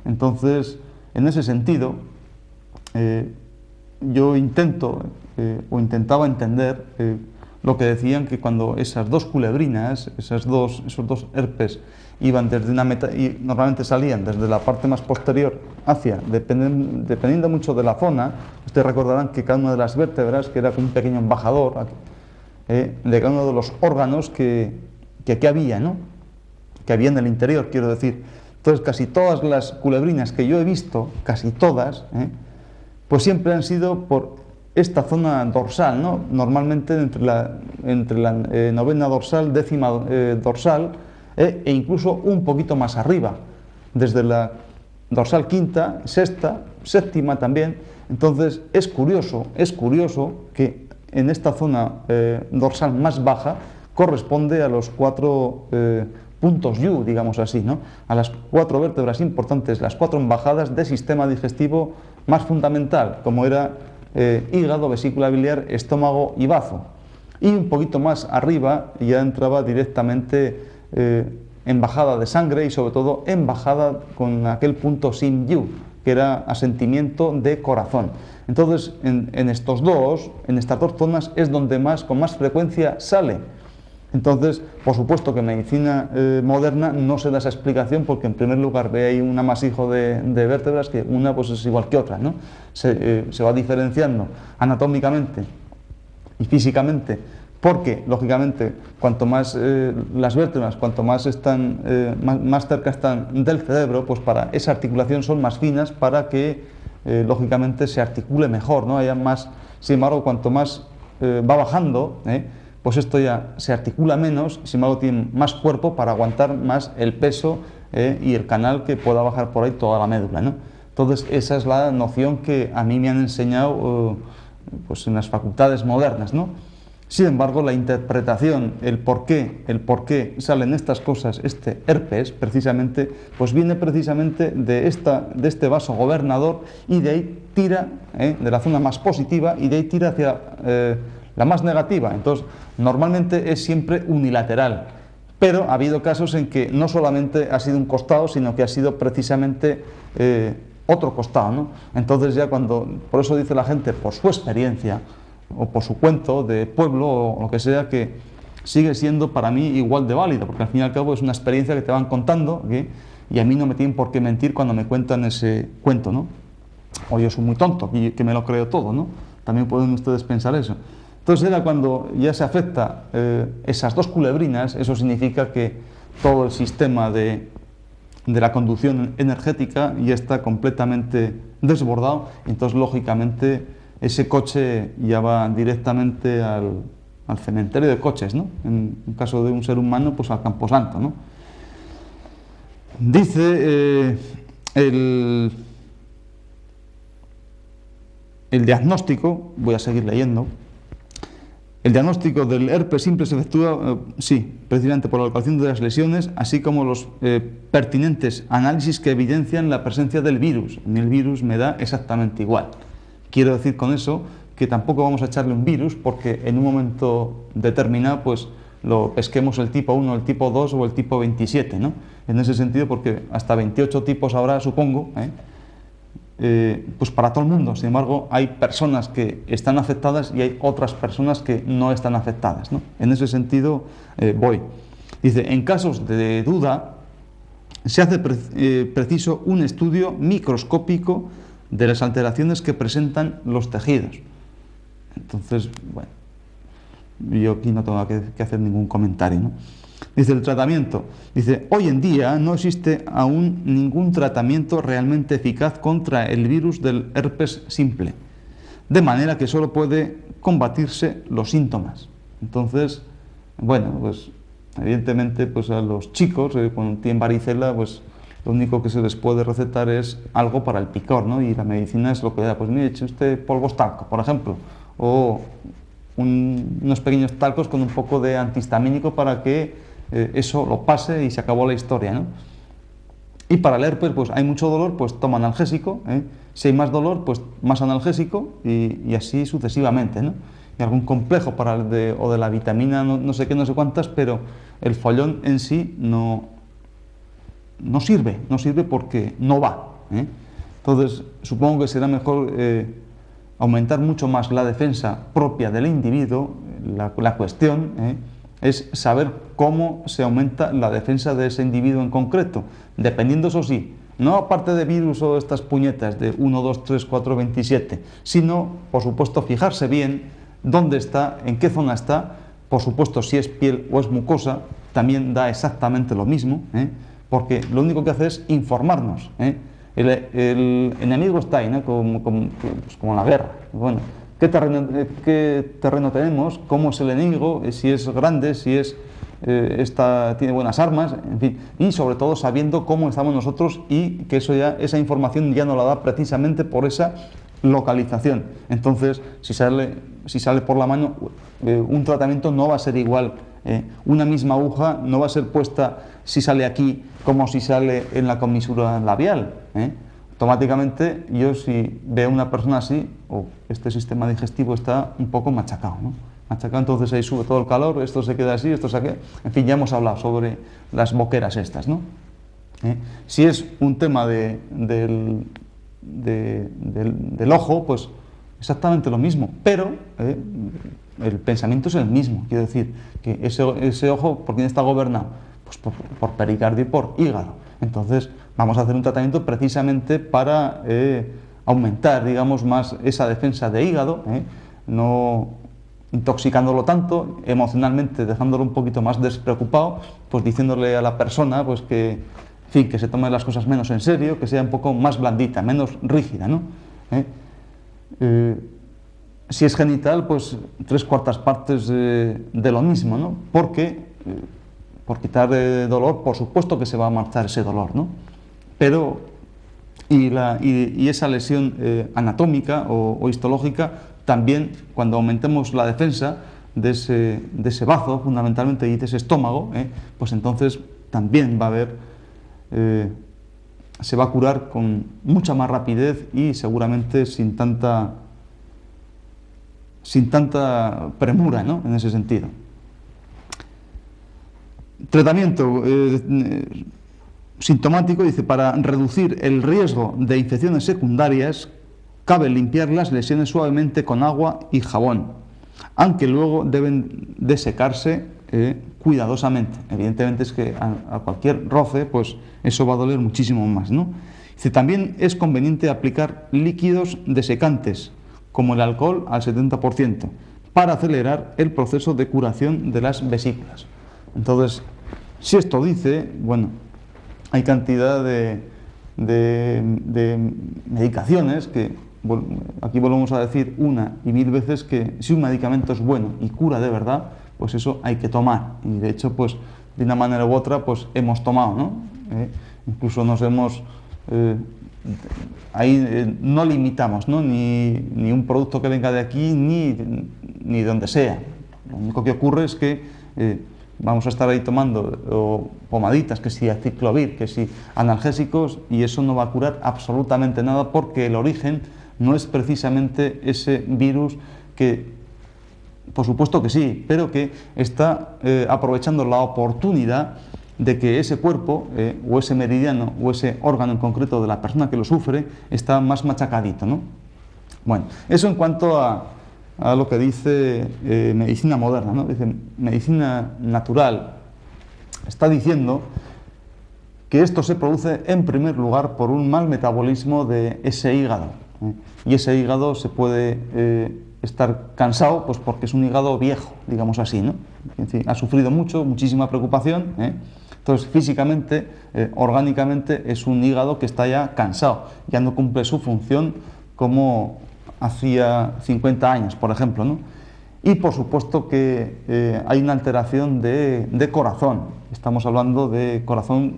Entonces, en ese sentido, yo intento o intentaba entender lo que decían, que cuando esas dos culebrinas, esos dos herpes, iban desde una meta y normalmente salían desde la parte más posterior hacia, dependiendo mucho de la zona. Ustedes recordarán que cada una de las vértebras, que era como un pequeño embajador de cada uno de los órganos que aquí había, ¿no? Que había en el interior, quiero decir. Entonces, casi todas las culebrinas que yo he visto, casi todas, pues siempre han sido por esta zona dorsal, ¿no? Normalmente entre la novena dorsal, décima dorsal, e incluso un poquito más arriba, desde la dorsal quinta, sexta, séptima también. Entonces es curioso que en esta zona dorsal más baja corresponde a los 4 puntos U, digamos así, ¿no? A las 4 vértebras importantes, las 4 embajadas del sistema digestivo más fundamental, como era hígado, vesícula biliar, estómago y bazo. Y un poquito más arriba ya entraba directamente embajada de sangre y sobre todo embajada con aquel punto SIM-U, que era asentimiento de corazón. Entonces, en estas dos zonas es donde con más frecuencia sale. Entonces, por supuesto que en medicina moderna no se da esa explicación, porque en primer lugar ve ahí un amasijo de vértebras que una pues es igual que otra, ¿no? Se va diferenciando anatómicamente y físicamente, porque lógicamente cuanto más las vértebras, cuanto más más cerca están del cerebro, pues para esa articulación son más finas para que lógicamente se articule mejor, ¿no? Haya más. Sin embargo, cuanto más va bajando, pues esto ya se articula menos, sin embargo tiene más cuerpo para aguantar más el peso y el canal que pueda bajar por ahí toda la médula, ¿no? Entonces esa es la noción que a mí me han enseñado pues en las facultades modernas, ¿no? Sin embargo, la interpretación, el por qué salen estas cosas, este herpes, precisamente, pues viene precisamente de este vaso gobernador, y de ahí tira, de la zona más positiva, y de ahí tira hacia la más negativa. Entonces, normalmente es siempre unilateral, pero ha habido casos en que no solamente ha sido un costado, sino que ha sido precisamente otro costado, ¿no? Entonces ya por eso dice la gente, por su experiencia, o por su cuento de pueblo o lo que sea, que sigue siendo para mí igual de válido, porque al fin y al cabo es una experiencia que te van contando, y a mí no me tienen por qué mentir cuando me cuentan ese cuento, ¿no? O yo soy muy tonto y que me lo creo todo, ¿no? También pueden ustedes pensar eso. Entonces era cuando ya se afecta esas dos culebrinas, eso significa que todo el sistema de la conducción energética ya está completamente desbordado, y entonces lógicamente ese coche ya va directamente al cementerio de coches, ¿no? En caso de un ser humano, pues al camposanto, ¿no? Dice el diagnóstico, voy a seguir leyendo. El diagnóstico del herpes simple se efectúa, sí, precisamente por la localización de las lesiones, así como los pertinentes análisis que evidencian la presencia del virus. A mí el virus me da exactamente igual. Quiero decir con eso que tampoco vamos a echarle un virus porque en un momento determinado pues lo pesquemos el tipo 1, el tipo 2 o el tipo 27, ¿no? En ese sentido, porque hasta 28 tipos habrá, supongo, pues para todo el mundo. Sin embargo, hay personas que están afectadas y hay otras personas que no están afectadas, ¿no? En ese sentido voy. Dice, en casos de duda se hace preciso un estudio microscópico de las alteraciones que presentan los tejidos. Entonces, bueno, yo aquí no tengo que hacer ningún comentario, ¿no? Dice el tratamiento. Dice, hoy en día no existe aún ningún tratamiento realmente eficaz contra el virus del herpes simple, de manera que solo puede combatirse los síntomas. Entonces, bueno, pues evidentemente pues a los chicos cuando tienen varicela, pues lo único que se les puede recetar es algo para el picor, ¿no? Y la medicina es lo que da. Pues mire, eche usted polvos talco, por ejemplo, o unos pequeños talcos con un poco de antihistamínico para que eso lo pase y se acabó la historia, ¿no? Y para el herpes, pues hay mucho dolor, pues toma analgésico, si hay más dolor, pues más analgésico, y así sucesivamente, ¿no? Y algún complejo o de la vitamina no sé qué, no sé cuántas, pero el follón en sí no sirve porque no va. ¿eh? Entonces, supongo que será mejor aumentar mucho más la defensa propia del individuo. La cuestión es saber cómo se aumenta la defensa de ese individuo en concreto, dependiendo, eso sí, no aparte de virus o estas puñetas de 1, 2, 3, 4, 27, sino, por supuesto, fijarse bien dónde está, en qué zona está. Por supuesto, si es piel o es mucosa, también da exactamente lo mismo, porque lo único que hace es informarnos. El enemigo está ahí, ¿no? Como la guerra. Bueno, ¿qué terreno tenemos? ¿Cómo es el enemigo? Si es grande, si es, tiene buenas armas, en fin. Y sobre todo sabiendo cómo estamos nosotros, y que esa información ya nos la da precisamente por esa localización. Entonces, si sale por la mano, un tratamiento no va a ser igual. Una misma aguja no va a ser puesta si sale aquí como si sale en la comisura labial. Automáticamente, yo si veo a una persona así, este sistema digestivo está un poco machacado, ¿no? Machacado, entonces ahí sube todo el calor, esto se queda así, esto se queda... En fin, ya hemos hablado sobre las boqueras estas, ¿no? Si es un tema del ojo, pues exactamente lo mismo, pero el pensamiento es el mismo. Quiero decir que ese ojo, ¿por quién está gobernado? Pues por pericardio y por hígado. Entonces vamos a hacer un tratamiento precisamente para aumentar, digamos, más esa defensa de hígado, no intoxicándolo tanto, emocionalmente dejándolo un poquito más despreocupado, pues diciéndole a la persona pues que, en fin, que se tome las cosas menos en serio, que sea un poco más blandita, menos rígida, ¿no? Si es genital, pues 3/4 partes de lo mismo, ¿no? Porque por quitar dolor, por supuesto que se va a marchar ese dolor, ¿no? Pero, y esa lesión anatómica o histológica, también cuando aumentemos la defensa de ese bazo, fundamentalmente, y de ese estómago, pues entonces también va a haber... se va a curar con mucha más rapidez y seguramente sin tanta premura, ¿no? En ese sentido. Tratamiento sintomático, dice, para reducir el riesgo de infecciones secundarias, cabe limpiar las lesiones suavemente con agua y jabón, aunque luego deben de secarse cuidadosamente. Evidentemente es que a cualquier roce, pues eso va a doler muchísimo más, ¿no? Dice, también es conveniente aplicar líquidos desecantes, como el alcohol al 70%, para acelerar el proceso de curación de las vesículas. Entonces, si esto dice, bueno, hay cantidad de medicaciones que, bueno, aquí volvemos a decir una y mil veces que si un medicamento es bueno y cura de verdad, pues eso hay que tomar. Y de hecho, pues de una manera u otra, pues hemos tomado, ¿no? Incluso nos hemos... ahí no limitamos, ¿no? Ni un producto que venga de aquí, ni donde sea. Lo único que ocurre es que vamos a estar ahí tomando pomaditas, que si aciclovir, que si analgésicos, y eso no va a curar absolutamente nada, porque el origen no es precisamente ese virus que, por supuesto que sí, pero que está aprovechando la oportunidad de que ese cuerpo, o ese meridiano, o ese órgano en concreto de la persona que lo sufre, está más machacadito, ¿no? Bueno, eso en cuanto a lo que dice medicina moderna, ¿no? Dice, medicina natural está diciendo que esto se produce en primer lugar por un mal metabolismo de ese hígado, y ese hígado se puede estar cansado, pues porque es un hígado viejo, digamos así, ¿no? En fin, ha sufrido muchísima preocupación, entonces físicamente, orgánicamente es un hígado que está ya cansado, ya no cumple su función como hacía 50 años, por ejemplo, ¿no? Y por supuesto que hay una alteración de corazón. Estamos hablando de corazón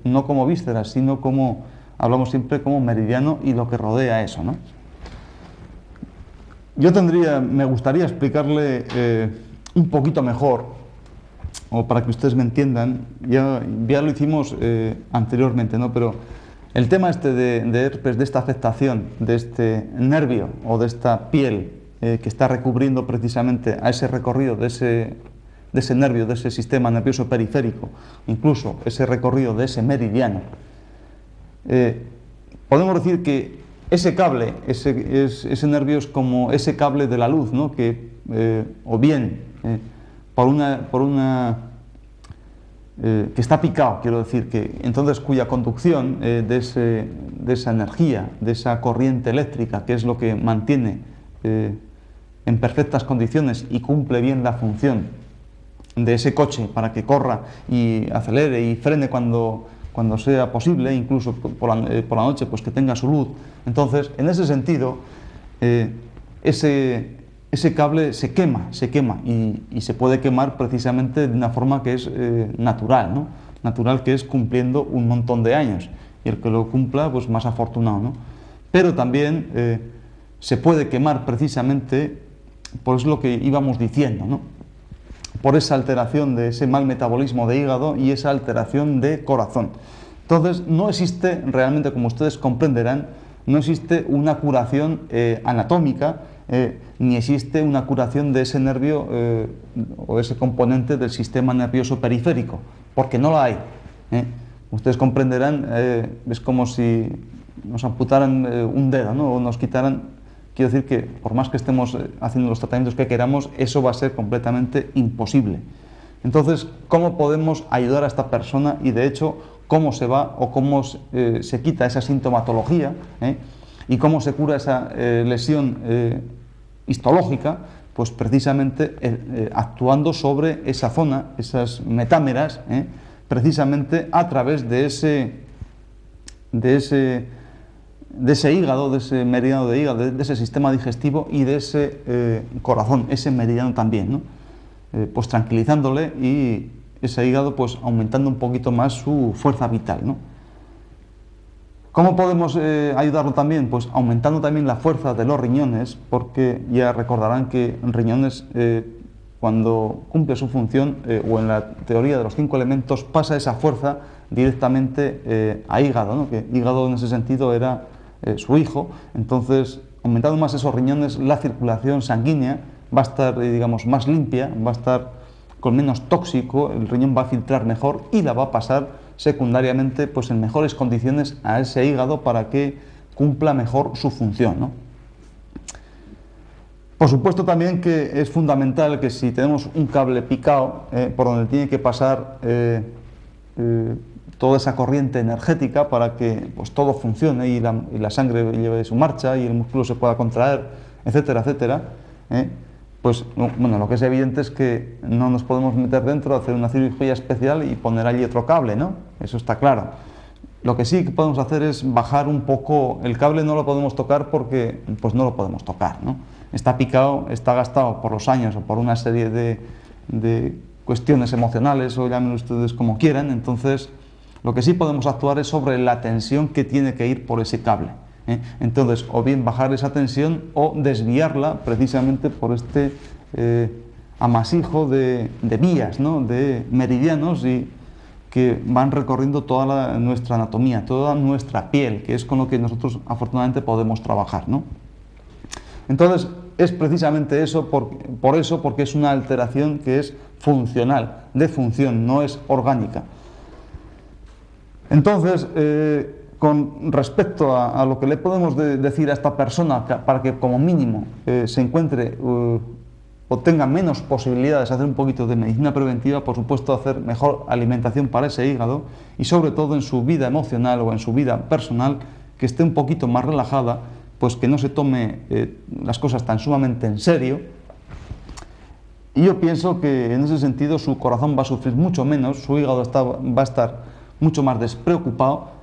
no como vísceras, sino como, hablamos siempre como meridiano y lo que rodea eso, ¿no? Me gustaría explicarle un poquito mejor, o para que ustedes me entiendan, ya lo hicimos anteriormente, ¿no? Pero el tema este de herpes, de esta afectación, de este nervio o de esta piel que está recubriendo precisamente a ese recorrido de ese nervio, de ese sistema nervioso periférico, incluso ese recorrido de ese meridiano, podemos decir que ese cable, ese nervio es como ese cable de la luz, ¿no? Que, o bien que está picado, quiero decir, que entonces cuya conducción de esa energía, de esa corriente eléctrica, que es lo que mantiene en perfectas condiciones y cumple bien la función de ese coche para que corra y acelere y frene cuando sea posible, incluso por la noche, pues que tenga su luz. Entonces, en ese sentido, ese cable se quema y se puede quemar precisamente de una forma que es natural, ¿no? Natural, que es cumpliendo un montón de años, y el que lo cumpla, pues más afortunado, ¿no? Pero también se puede quemar precisamente, por lo que íbamos diciendo, ¿no? Por esa alteración de ese mal metabolismo de hígado y esa alteración de corazón. Entonces, no existe realmente, como ustedes comprenderán, no existe una curación anatómica, ni existe una curación de ese nervio o ese componente del sistema nervioso periférico, porque no la hay. Ustedes comprenderán, es como si nos amputaran un dedo, ¿no? O nos quitaran. Quiero decir que, por más que estemos haciendo los tratamientos que queramos, eso va a ser completamente imposible. Entonces, ¿cómo podemos ayudar a esta persona? Y de hecho, ¿cómo se va o cómo se quita esa sintomatología? ¿Y cómo se cura esa lesión histológica? Pues precisamente actuando sobre esa zona, esas metámeras, precisamente a través de ese hígado, de ese meridiano de hígado, de ese sistema digestivo y de ese corazón, ese meridiano también, ¿no? Pues tranquilizándole y ese hígado pues aumentando un poquito más su fuerza vital, ¿no? ¿Cómo podemos ayudarlo también? Pues aumentando también la fuerza de los riñones, porque ya recordarán que riñones cuando cumple su función o en la teoría de los 5 elementos pasa esa fuerza directamente a hígado, ¿no? Que hígado en ese sentido era su hijo. Entonces, aumentando más esos riñones, la circulación sanguínea va a estar, digamos, más limpia, va a estar con menos tóxico, el riñón va a filtrar mejor y la va a pasar secundariamente pues en mejores condiciones a ese hígado para que cumpla mejor su función, ¿no? Por supuesto también que es fundamental que si tenemos un cable picado por donde tiene que pasar toda esa corriente energética para que pues, todo funcione y la sangre lleve su marcha y el músculo se pueda contraer, etcétera, etcétera, pues bueno, lo que es evidente es que no nos podemos meter dentro, hacer una cirugía especial y poner allí otro cable, ¿no? Eso está claro. Lo que sí que podemos hacer es bajar un poco, el cable no lo podemos tocar porque pues no lo podemos tocar, ¿no? Está picado, está gastado por los años o por una serie de cuestiones emocionales, o llámenlo ustedes como quieran. Entonces lo que sí podemos actuar es sobre la tensión que tiene que ir por ese cable. Entonces, o bien bajar esa tensión o desviarla precisamente por este amasijo de vías, ¿no? De meridianos y que van recorriendo toda nuestra anatomía, toda nuestra piel, que es con lo que nosotros afortunadamente podemos trabajar, ¿no? Entonces, es precisamente eso, porque es una alteración que es funcional, de función, no es orgánica. Entonces, con respecto a lo que le podemos decir a esta persona para que como mínimo se encuentre o tenga menos posibilidades de hacer un poquito de medicina preventiva, por supuesto hacer mejor alimentación para ese hígado y sobre todo en su vida emocional o en su vida personal que esté un poquito más relajada, pues que no se tome las cosas tan sumamente en serio. Y yo pienso que en ese sentido su corazón va a sufrir mucho menos, su hígado va a estar mucho más despreocupado,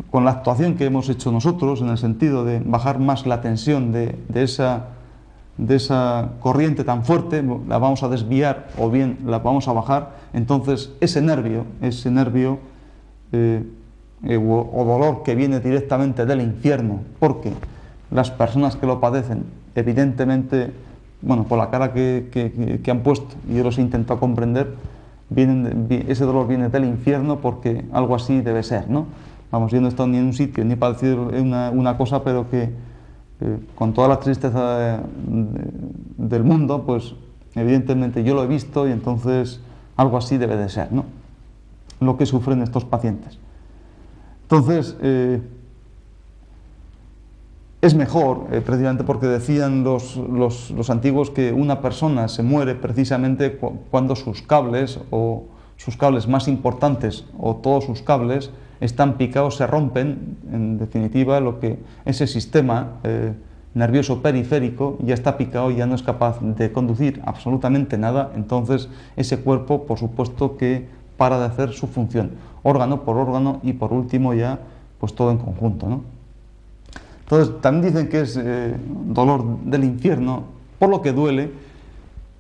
con la actuación que hemos hecho nosotros en el sentido de bajar más la tensión de esa corriente tan fuerte, la vamos a desviar o bien la vamos a bajar. Entonces ese nervio o dolor que viene directamente del infierno, porque las personas que lo padecen, evidentemente, bueno, por la cara que han puesto, y yo los he intentado comprender, ese dolor viene del infierno porque algo así debe ser, ¿no? Vamos, yo no he estado ni en un sitio ni para decir una cosa, pero que con toda la tristeza del mundo, pues evidentemente yo lo he visto y entonces algo así debe de ser, ¿no? Lo que sufren estos pacientes. Entonces, es mejor, precisamente porque decían los antiguos que una persona se muere precisamente cuando sus cables más importantes o todos sus cables están picados, se rompen. En definitiva, ese sistema nervioso periférico ya está picado, ya no es capaz de conducir absolutamente nada. Entonces ese cuerpo, por supuesto, que para de hacer su función, órgano por órgano, y por último ya pues todo en conjunto, ¿no? Entonces también dicen que es dolor del infierno, por lo que duele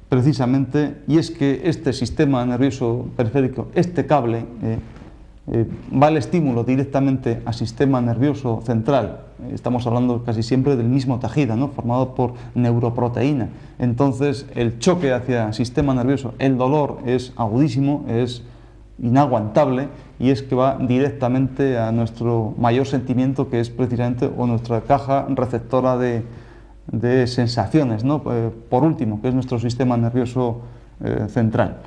precisamente, y es que este sistema nervioso periférico, este cable, va el estímulo directamente al sistema nervioso central. Estamos hablando casi siempre del mismo tejido, ¿no?, formado por neuroproteína. Entonces el choque hacia el sistema nervioso, el dolor es agudísimo, es inaguantable, y es que va directamente a nuestro mayor sentimiento, que es precisamente nuestra caja receptora de sensaciones, ¿no?, por último, que es nuestro sistema nervioso central.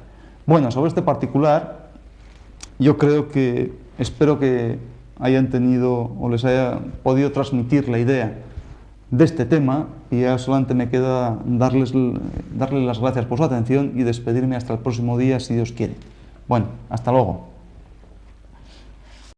Bueno, sobre este particular, yo espero que hayan tenido o les haya podido transmitir la idea de este tema, y ya solamente me queda darles las gracias por su atención y despedirme hasta el próximo día, si Dios quiere. Bueno, hasta luego.